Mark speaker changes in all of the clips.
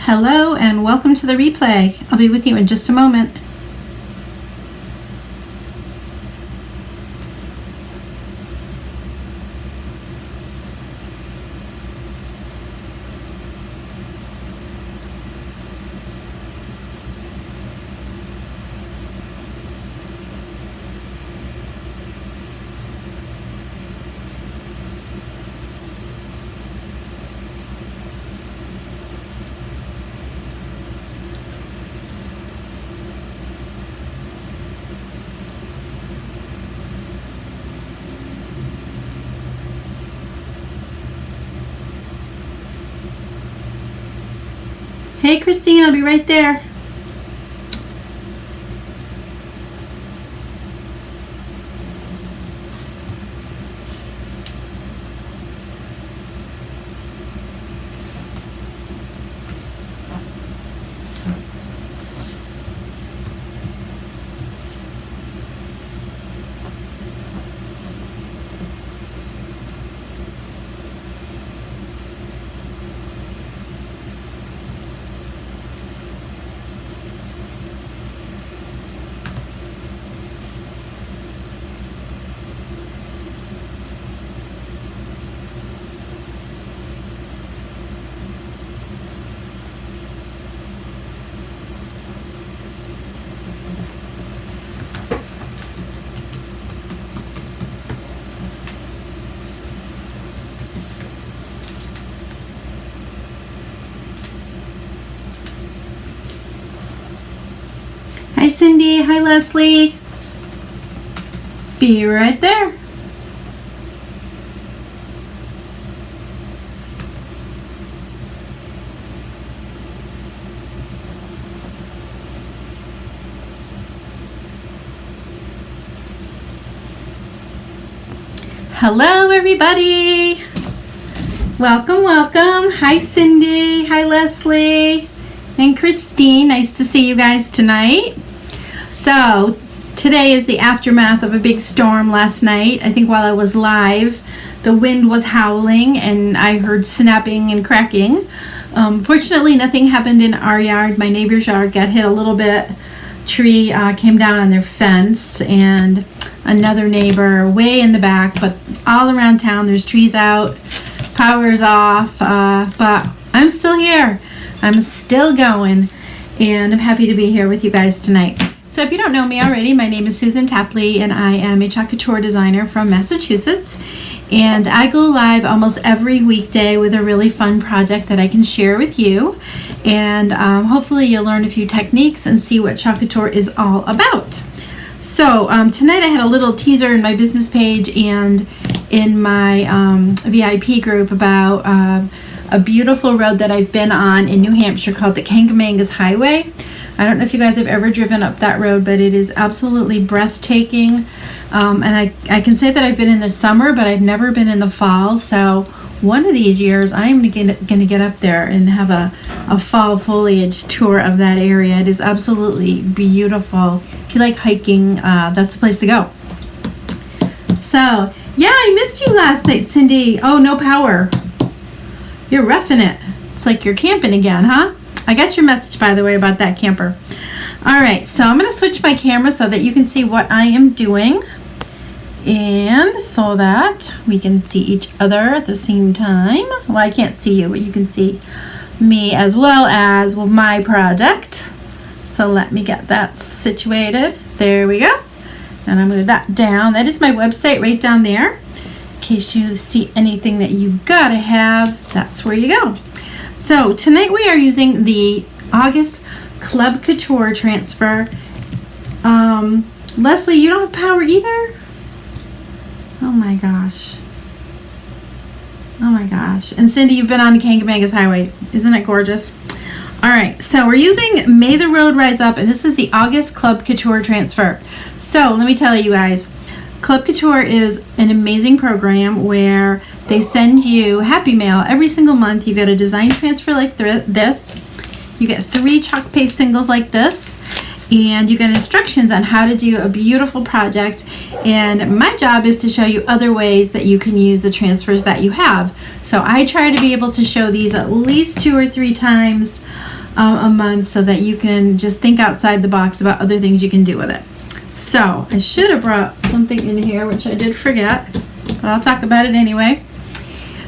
Speaker 1: Hello and welcome to the replay. I'll be with you in just a moment. Hey Christine, I'll be right there. Hi Cindy, hi Leslie. Be right there. Hello everybody. Welcome, welcome. Hi Cindy, hi Leslie, and Christine. Nice to see you guys tonight. So today is the aftermath of a big storm last night. I think while I was live, the wind was howling and I heard snapping and cracking. Fortunately, nothing happened in our yard. My neighbor's yard got hit a little bit. Tree came down on their fence, and another neighbor way in the back, but all around town there's trees out, power's off, but I'm still here. I'm still going, and I'm happy to be here with you guys tonight. So if you don't know me already, my name is Susan Tapley, and I am a Couture designer from Massachusetts. And I go live almost every weekday with a really fun project that I can share with you. And hopefully you'll learn a few techniques and see what Couture is all about. So tonight I had a little teaser in my business page and in my VIP group about a beautiful road that I've been on in New Hampshire called the Kangamangas Highway. I don't know if you guys have ever driven up that road, but it is absolutely breathtaking. And I can say that I've been in the summer, but I've never been in the fall. So one of these years, I'm going to get up there and have a fall foliage tour of that area. It is absolutely beautiful. If you like hiking, that's the place to go. So, yeah, I missed you last night, Cindy. Oh, no power. You're roughing it. It's like you're camping again, huh? I got your message, by the way, about that camper. All right, so I'm going to switch my camera so that you can see what I am doing, and so that we can see each other at the same time. Well, I can't see you, but you can see me as well as my project. So let me get that situated. There we go. And I'll move that down. That is my website right down there. In case you see anything that you gotta have, that's where you go. So tonight we are using the August Club Couture transfer. Leslie, you don't have power either? Oh my gosh. Oh my gosh. And Cindy, you've been on the Kangamangas Highway. Isn't it gorgeous? All right, so we're using May the Road Rise Up, and this is the August Club Couture transfer. So let me tell you guys, Club Couture is an amazing program where they send you Happy Mail every single month. You get a design transfer like this. You get 3 chalk paste singles like this, and you get instructions on how to do a beautiful project. And my job is to show you other ways that you can use the transfers that you have. So I try to be able to show these at least 2 or 3 times a month, so that you can just think outside the box about other things you can do with it. So I should have brought something in here, which I did forget, but I'll talk about it anyway.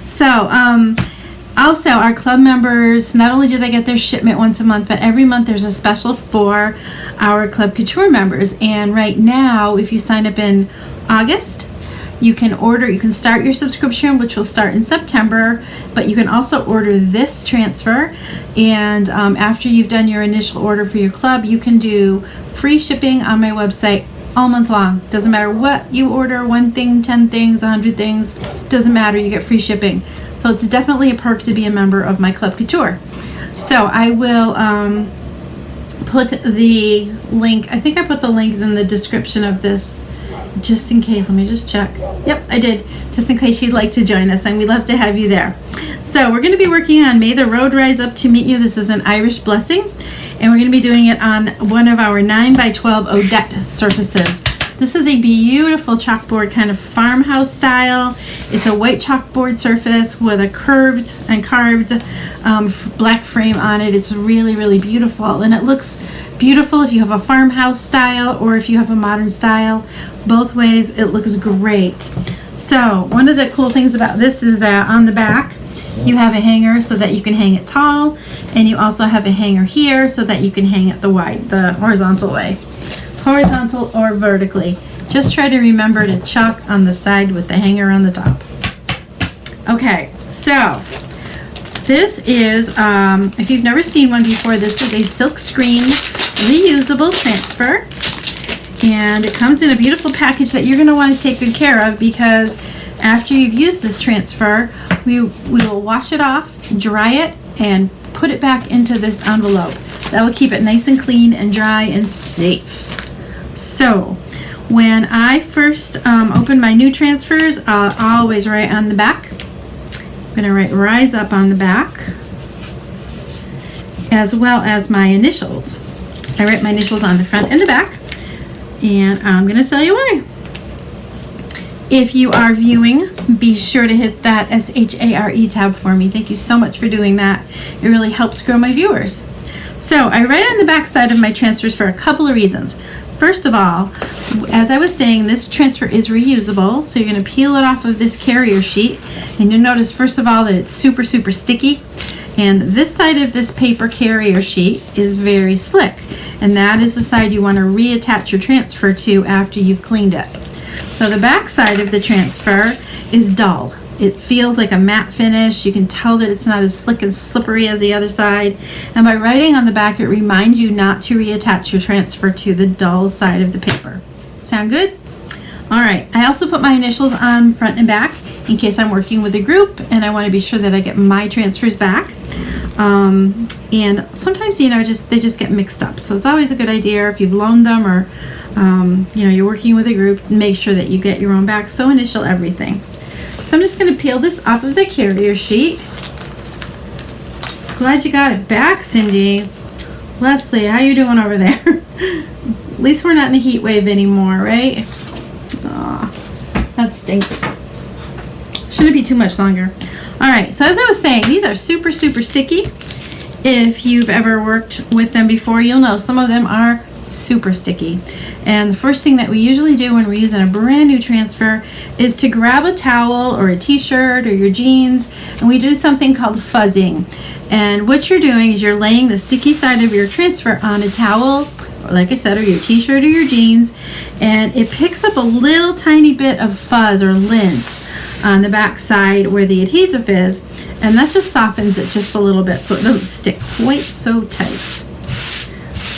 Speaker 1: So also our club members, not only do they get their shipment once a month, but every month there's a special for our Club Couture members. And right now, if you sign up in August, you can start your subscription, which will start in September, but you can also order this transfer. And after you've done your initial order for your club, you can do free shipping on my website all month long. Doesn't matter what you order, 1 thing, 10 things, 100 things, doesn't matter, you get free shipping. So it's definitely a perk to be a member of my Club Couture. So I will put the link, I think I put the link in the description of this, just in case. Let me just check. Yep, I did, just in case you'd like to join us, and we'd love to have you there. So we're going to be working on May the Road Rise Up to Meet You. This is an Irish blessing, and we're going to be doing it on one of our 9x12 Odette surfaces. This is a beautiful chalkboard, kind of farmhouse style. It's a white chalkboard surface with a curved and carved black frame on it. It's really, really beautiful, and it looks beautiful if you have a farmhouse style or if you have a modern style. Both ways, it looks great. So one of the cool things about this is that on the back you have a hanger so that you can hang it tall, and you also have a hanger here so that you can hang it the horizontal way, horizontal or vertically. Just try to remember to chalk on the side with the hanger on the top. Okay, so this is, if you've never seen one before, this is a silk screen reusable transfer, and it comes in a beautiful package that you're going to want to take good care of, because after you've used this transfer, we will wash it off, dry it, and put it back into this envelope. That will keep it nice and clean and dry and safe. So when I first open my new transfers, I'll always write on the back. I'm going to write Rise Up on the back, as well as my initials. I write my initials on the front and the back, and I'm going to tell you why. If you are viewing, be sure to hit that SHARE tab for me. Thank you so much for doing that. It really helps grow my viewers. So I write on the back side of my transfers for a couple of reasons. First of all, as I was saying, this transfer is reusable, so you're going to peel it off of this carrier sheet, and you'll notice first of all that it's super, super sticky, and this side of this paper carrier sheet is very slick, and that is the side you want to reattach your transfer to after you've cleaned it. So the back side of the transfer is dull. It feels like a matte finish. You can tell that it's not as slick and slippery as the other side. And by writing on the back, it reminds you not to reattach your transfer to the dull side of the paper. Sound good? All right. I also put my initials on front and back in case I'm working with a group and I want to be sure that I get my transfers back. And sometimes, they just get mixed up. So it's always a good idea if you've loaned them or, you're working with a group, make sure that you get your own back. So initial everything. So I'm just going to peel this off of the carrier sheet. Glad you got it back, Cindy. Leslie, how you doing over there? At least we're not in a heat wave anymore, right? Aw, that stinks. Shouldn't be too much longer. All right, so as I was saying, these are super, super sticky. If you've ever worked with them before, you'll know some of them are super sticky. And the first thing that we usually do when we're using a brand new transfer is to grab a towel or a t-shirt or your jeans, and we do something called fuzzing. And what you're doing is you're laying the sticky side of your transfer on a towel, or like I said, or your t-shirt or your jeans, and it picks up a little tiny bit of fuzz or lint on the back side where the adhesive is, and that just softens it just a little bit so it doesn't stick quite so tight.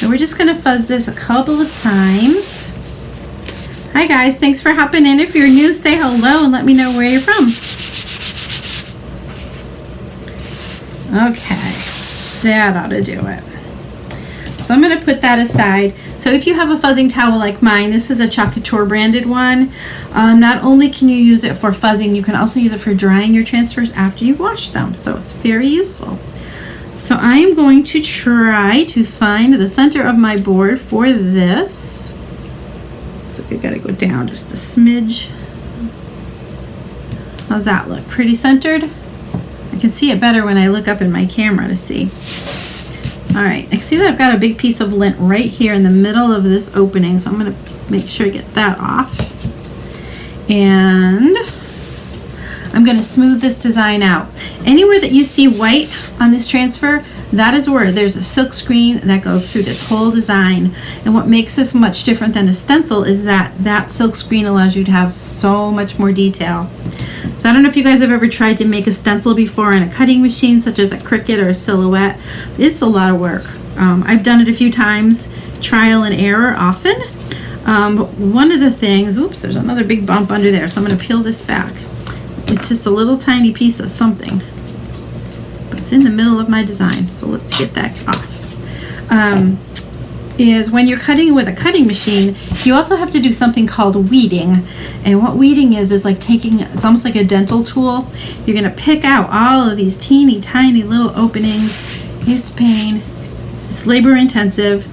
Speaker 1: So we're just going to fuzz this a couple of times. Hi guys, thanks for hopping in. If you're new, say hello and let me know where you're from. Okay, that ought to do it. So I'm going to put that aside. So if you have a fuzzing towel like mine, this is a Couture branded one. Not only can you use it for fuzzing, you can also use it for drying your transfers after you've washed them. So it's very useful. So I am going to try to find the center of my board for this. So I gotta go down just a smidge. How's that look? Pretty centered? I can see it better when I look up in my camera to see. All right, I see that I've got a big piece of lint right here in the middle of this opening, so I'm going to make sure I get that off. And I'm going to smooth this design out. Anywhere that you see white on this transfer, that is where there's a silk screen that goes through this whole design. And what makes this much different than a stencil is that that silk screen allows you to have so much more detail. So I don't know if you guys have ever tried to make a stencil before on a cutting machine, such as a Cricut or a Silhouette. It's a lot of work. I've done it a few times, trial and error often. But one of the things, oops, there's another big bump under there, so I'm going to peel this back. It's just a little tiny piece of something. But it's in the middle of my design, so let's get that off. Is when you're cutting with a cutting machine, you also have to do something called weeding. And what weeding is like taking, it's almost like a dental tool. You're going to pick out all of these teeny tiny little openings. It's pain. It's labor intensive.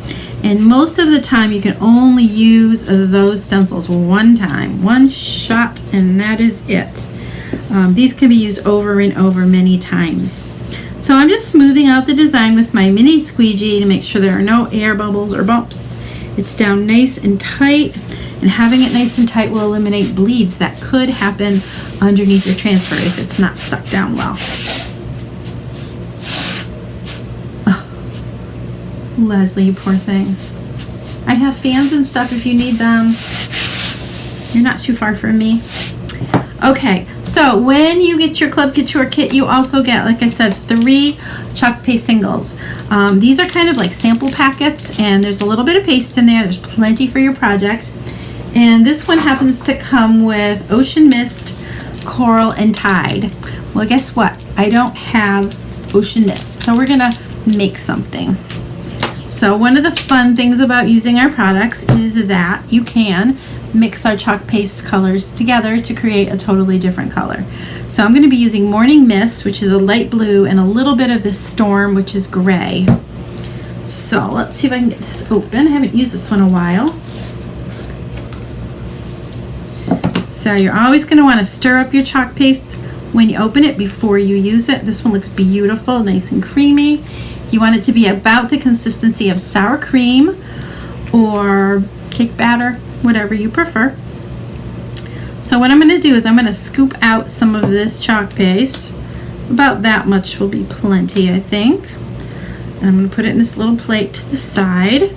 Speaker 1: And most of the time you can only use those stencils one time, one shot, and that is it. These can be used over and over many times. So I'm just smoothing out the design with my mini squeegee to make sure there are no air bubbles or bumps. It's down nice and tight, and having it nice and tight will eliminate bleeds that could happen underneath your transfer if it's not stuck down well. Oh, Leslie, you poor thing. I have fans and stuff if you need them. You're not too far from me. Okay, so when you get your Club Couture kit, you also get, like I said, 3 chalk paste singles. These are kind of like sample packets, and there's a little bit of paste in there. There's plenty for your project. And this one happens to come with Ocean Mist, Coral, and Tide. Well, guess what? I don't have Ocean Mist, so we're gonna make something. So one of the fun things about using our products is that you can mix our chalk paste colors together to create a totally different color. So I'm going to be using Morning Mist, which is a light blue, and a little bit of this Storm, which is gray. So let's see if I can get this open. I haven't used this one in a while. So you're always going to want to stir up your chalk paste when you open it before you use it. This one looks beautiful, nice and creamy. You want it to be about the consistency of sour cream or cake batter, whatever you prefer. So what I'm going to do is I'm going to scoop out some of this chalk paste. About that much will be plenty, I think. And I'm going to put it in this little plate to the side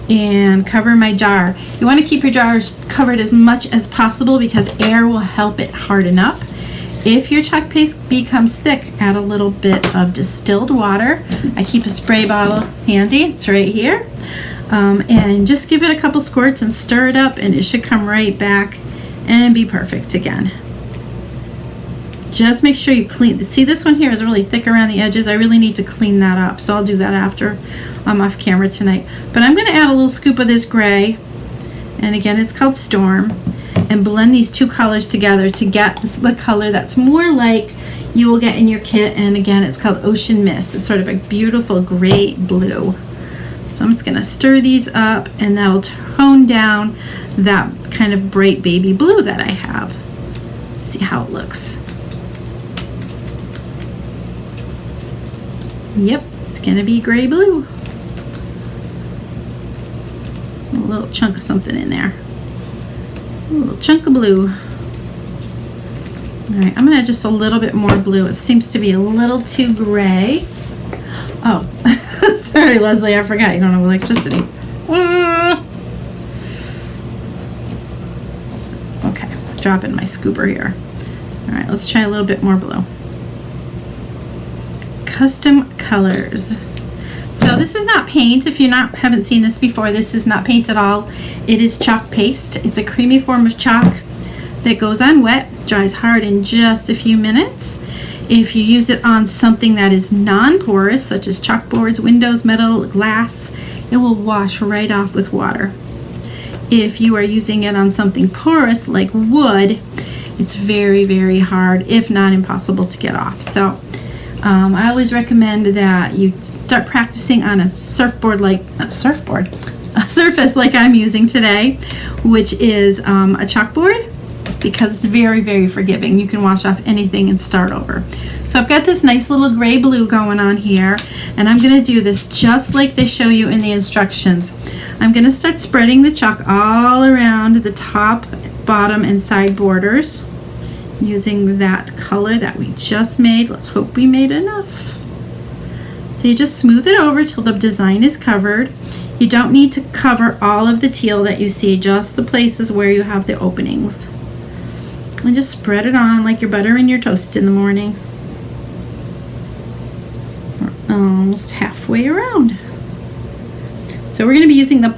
Speaker 1: and cover my jar. You want to keep your jars covered as much as possible because air will help it harden up. If your chalk paste becomes thick, add a little bit of distilled water. I keep a spray bottle handy. It's right here. And just give it a couple squirts and stir it up, and it should come right back and be perfect again. Just make sure you clean. See, this one here is really thick around the edges. I really need to clean that up, so I'll do that after I'm off camera tonight. But I'm going to add a little scoop of this gray, and again, it's called Storm, and blend these 2 colors together to get the color that's more like you will get in your kit. And again, it's called Ocean Mist. It's sort of a beautiful gray blue. So I'm just going to stir these up, and that'll tone down that kind of bright baby blue that I have. Let's see how it looks. Yep, it's going to be gray blue. A little chunk of something in there. A little chunk of blue. All right, I'm going to add just a little bit more blue. It seems to be a little too gray. Oh, sorry, Leslie, I forgot you don't have electricity. Okay, dropping my scooper here. All right, let's try a little bit more blue. Custom colors. So this is not paint. If you haven't seen this before, this is not paint at all. It is chalk paste. It's a creamy form of chalk that goes on wet, dries hard in just a few minutes. If you use it on something that is non-porous, such as chalkboards, windows, metal, glass, it will wash right off with water. If you are using it on something porous like wood, it's very, very hard, if not impossible, to get off. So I always recommend that you start practicing on a surface like I'm using today, which is a chalkboard because it's very, very forgiving. You can wash off anything and start over. So I've got this nice little gray blue going on here, and I'm going to do this just like they show you in the instructions. I'm going to start spreading the chalk all around the top, bottom, and side borders using that color that we just made. Let's hope we made enough. So you just smooth it over till the design is covered. You don't need to cover all of the teal that you see, just the places where you have the openings. And just spread it on like you're buttering your toast in the morning. We're almost halfway around. So we're going to be using the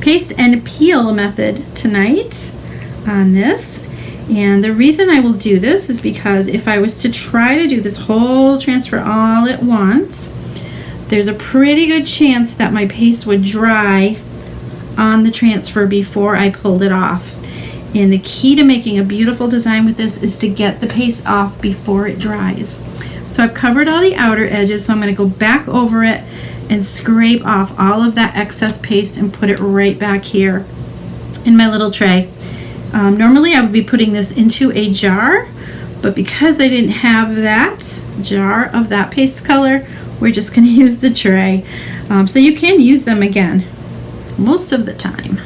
Speaker 1: paste and peel method tonight on this. And the reason I will do this is because if I was to try to do this whole transfer all at once, there's a pretty good chance that my paste would dry on the transfer before I pulled it off. And the key to making a beautiful design with this is to get the paste off before it dries. So I've covered all the outer edges, so I'm going to go back over it and scrape off all of that excess paste and put it right back here in my little tray. Normally I would be putting this into a jar, but because I didn't have that jar of that paste color, we're just going to use the tray. So you can use them again most of the time.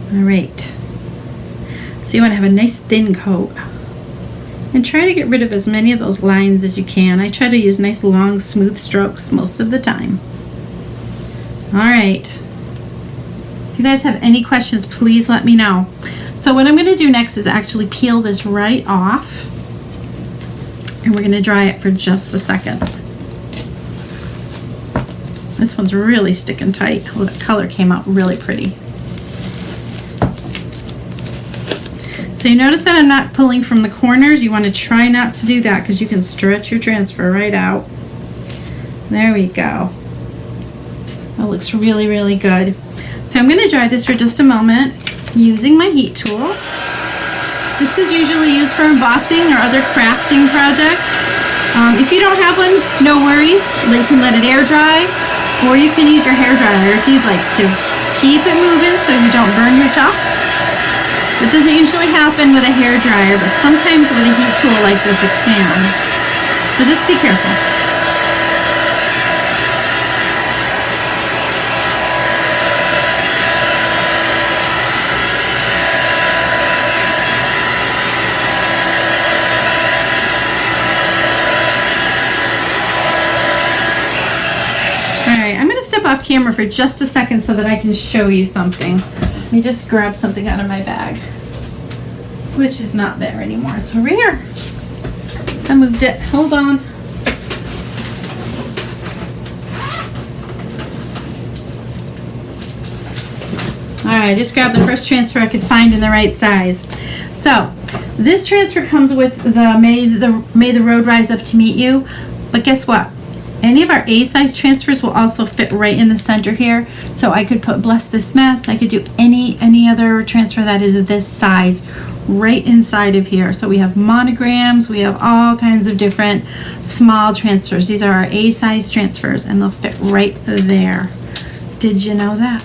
Speaker 1: All right, so you want to have a nice thin coat and try to get rid of as many of those lines as you can. I try to use nice long smooth strokes most of the time. All right, if you guys have any questions, please let me know. So what I'm going to do next is actually peel this right off, and we're going to dry it for just a second. This one's really sticking tight. Oh, the color came out really pretty. So you notice that I'm not pulling from the corners. You want to try not to do that because you can stretch your transfer right out. There we go. That looks really, really good. So I'm going to dry this for just a moment using my heat tool. This is usually used for embossing or other crafting projects. If you don't have one, no worries. You can let it air dry, or you can use your hair dryer if you'd like to. Keep it moving so you don't burn your chalk. It doesn't usually happen with a hair dryer, but sometimes with a heat tool like this it can. So just be careful. Alright, I'm going to step off camera for just a second so that I can show you something. Let me just grab something out of my bag, which is not there anymore. It's over here. I moved it. Hold on. All right, just grab the first transfer I could find in the right size. So this transfer comes with the May the Road Rise Up to Meet You, but guess what? Any of our A-size transfers will also fit right in the center here. So I could put Bless This Mess. I could do any other transfer that is this size right inside of here. So we have monograms. We have all kinds of different small transfers. These are our A-size transfers and they'll fit right there. Did you know that?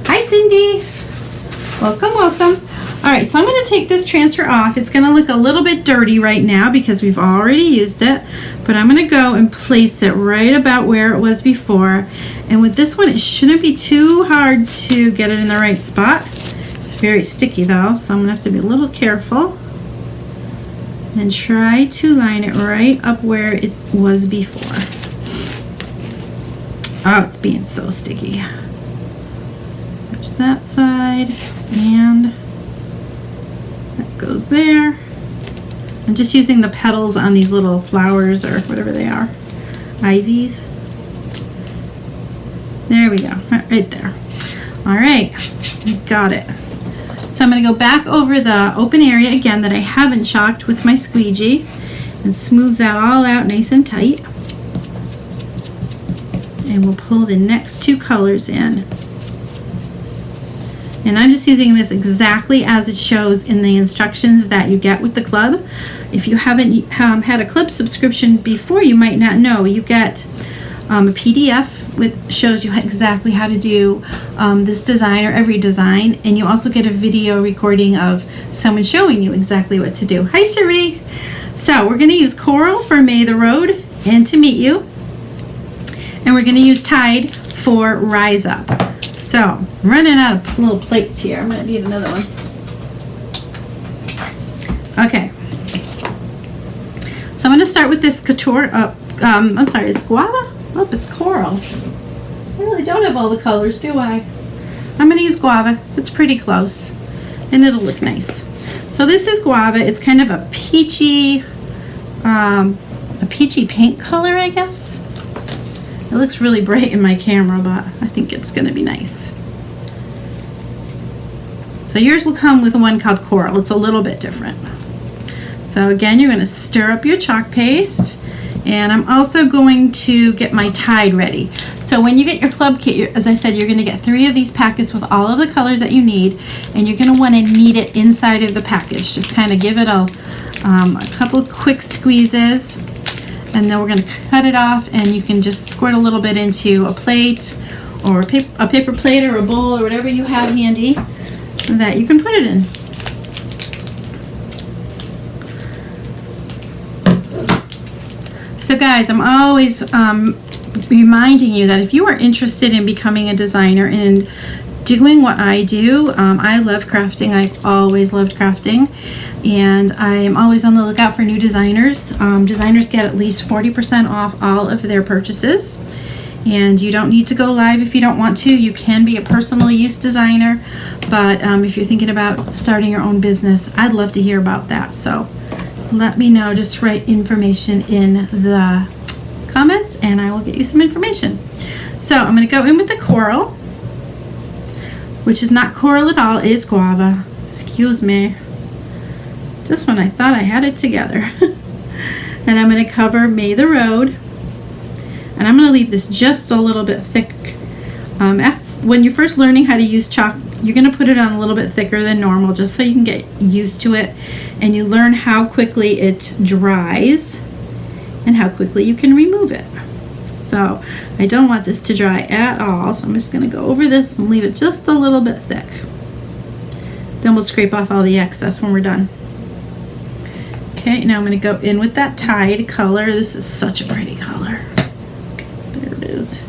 Speaker 1: Hi, Cindy. Welcome, welcome. All right, so I'm going to take this transfer off. It's going to look a little bit dirty right now because we've already used it, but I'm going to go and place it right about where it was before. And with this one, it shouldn't be too hard to get it in the right spot. It's very sticky though, so I'm going to have to be a little careful and try to line it right up where it was before. Oh, it's being so sticky. There's that side, and that goes there. I'm just using the petals on these little flowers or whatever they are, ivies. There we go, right there. All right, got it. So I'm going to go back over the open area again that I haven't chalked with my squeegee and smooth that all out nice and tight. And we'll pull the next two colors in. And I'm just using this exactly as it shows in the instructions that you get with the club. If you haven't had a club subscription before, you might not know. You get a PDF shows you exactly how to do this design or every design, and you also get a video recording of someone showing you exactly what to do. Hi, Cherie. So we're going to use Coral for May the Road and To Meet You, and we're going to use Tide for Rise Up. So I'm running out of little plates here. I'm going to need another one. Okay. So I'm going to start with this Couture. I'm sorry, it's Guava? Oh, it's Coral. I really don't have all the colors, do I? I'm going to use Guava. It's pretty close, and it'll look nice. So this is Guava. It's kind of a peachy paint color, I guess. It looks really bright in my camera, but I think it's going to be nice. So yours will come with one called Coral. It's a little bit different. So again, you're going to stir up your chalk paste, and I'm also going to get my Tide ready. So when you get your club kit, as I said, you're going to get 3 of these packets with all of the colors that you need, and you're going to want to knead it inside of the package. Just kind of give it a couple quick squeezes, and then we're going to cut it off, and you can just squirt a little bit into a plate or a paper plate or a bowl or whatever you have handy that you can put it in. So guys, I'm always reminding you that if you are interested in becoming a designer and doing what I do, I love crafting. I've always loved crafting, and I am always on the lookout for new designers. Designers get at least 40% off all of their purchases, and you don't need to go live if you don't want to. You can be a personal use designer, but if you're thinking about starting your own business, I'd love to hear about that. So let me know. Just write information in the comments and I will get you some information. So I'm going to go in with the Coral, which is not Coral at all. It's Guava. Excuse me. Just when I thought I had it together. And I'm going to cover May the Road, and I'm going to leave this just a little bit thick. When you're first learning how to use chalk, you're going to put it on a little bit thicker than normal, just so you can get used to it and you learn how quickly it dries and how quickly you can remove it. So I don't want this to dry at all, so I'm just going to go over this and leave it just a little bit thick. Then we'll scrape off all the excess when we're done. Okay, now I'm going to go in with that Tide color. This is such a pretty color. There it is.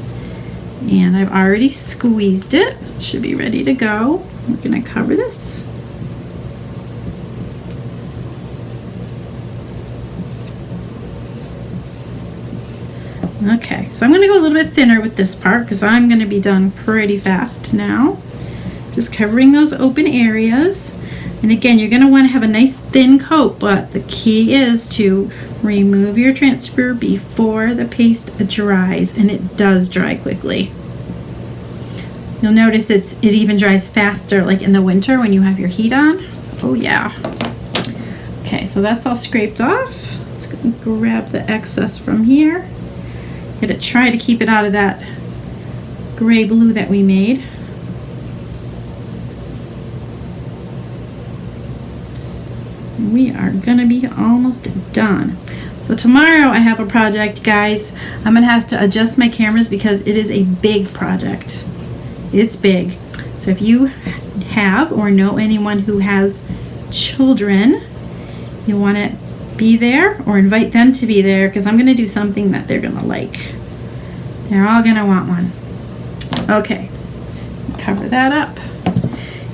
Speaker 1: And I've already squeezed it. It should be ready to go. We're going to cover this. Okay, so I'm going to go a little bit thinner with this part because I'm going to be done pretty fast now. Just covering those open areas. And again, you're going to want to have a nice thin coat, but the key is to remove your transfer before the paste dries, and it does dry quickly. You'll notice it even dries faster, like in the winter when you have your heat on. Oh yeah. Okay, so that's all scraped off. Let's go and grab the excess from here. Gotta try to keep it out of that gray blue that we made. We are gonna be almost done. So tomorrow I have a project, guys. I'm gonna have to adjust my cameras because it is a big project. It's big. So if you have or know anyone who has children, you want to be there or invite them to be there, because I'm going to do something that they're going to like. They're all going to want one. Okay, cover that up.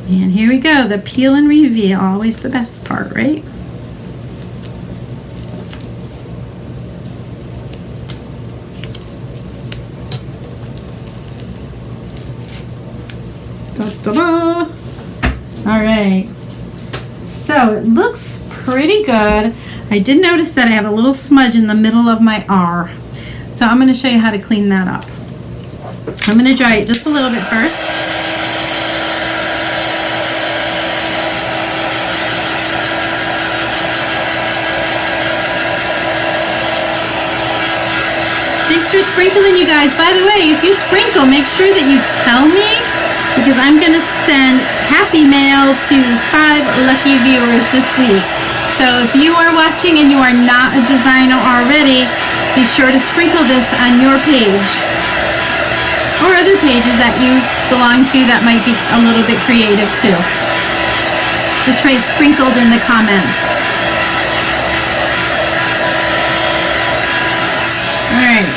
Speaker 1: And here we go, the peel and reveal, always the best part, right? Ta-da! All right, so it looks pretty good. I did notice that I have a little smudge in the middle of my R, so I'm going to show you how to clean that up. I'm going to dry it just a little bit first. Thanks for sprinkling, you guys. By the way, if you sprinkle, make sure that you tell me, because I'm going to send happy mail to 5 lucky viewers this week. So if you are watching and you are not a designer already, be sure to sprinkle this on your page. or other pages that you belong to that might be a little bit creative too. Just write sprinkled in the comments. Alright,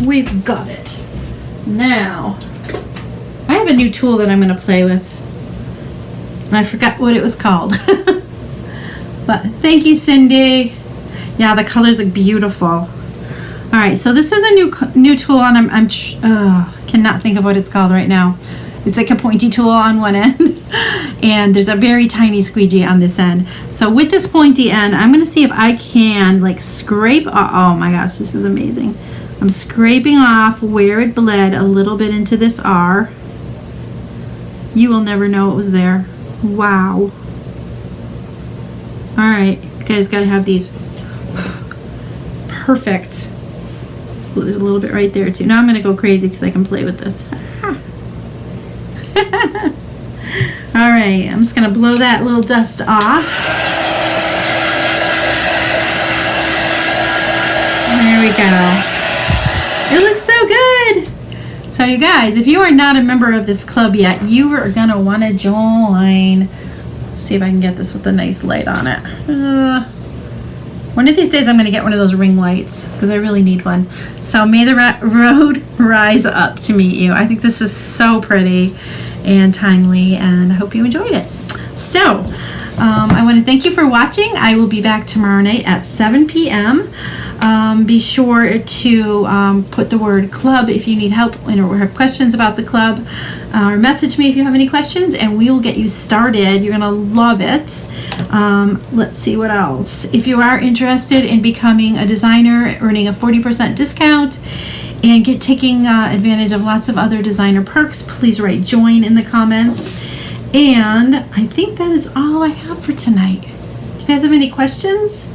Speaker 1: we've got it. Now, I have a new tool that I'm going to play with, and I forgot what it was called. But thank you, Cindy. Yeah, the colors look beautiful. All right, so this is a new tool, and I cannot think of what it's called right now. It's like a pointy tool on one end, and there's a very tiny squeegee on this end. So with this pointy end, I'm going to see if I can like scrape. Oh my gosh, this is amazing. I'm scraping off where it bled a little bit into this R. You will never know it was there. Wow. All right, you guys gotta have these. Perfect. There's a little bit right there too. Now I'm gonna go crazy because I can play with this. All right, I'm just gonna blow that little dust off. There we go. It looks so good. So you guys, if you are not a member of this club yet, you are gonna wanna join. Let's see if I can get this with a nice light on it. One of these days I'm gonna get one of those ring lights because I really need one. So may the road rise up to meet you. I think this is so pretty and timely, and I hope you enjoyed it. So I want to thank you for watching. I will be back tomorrow night at 7 p.m. Be sure to put the word club if you need help or have questions about the club, or message me if you have any questions, and we will get you started. You're gonna love it. Let's see what else. If you are interested in becoming a designer, earning a 40% discount, and taking advantage of lots of other designer perks, please write join in the comments. And I think that is all I have for tonight. You guys have any questions?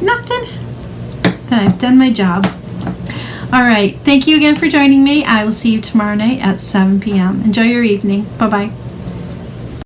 Speaker 1: Nothing? Then I've done my job. All right. Thank you again for joining me. I will see you tomorrow night at 7 p.m. Enjoy your evening. Bye-bye.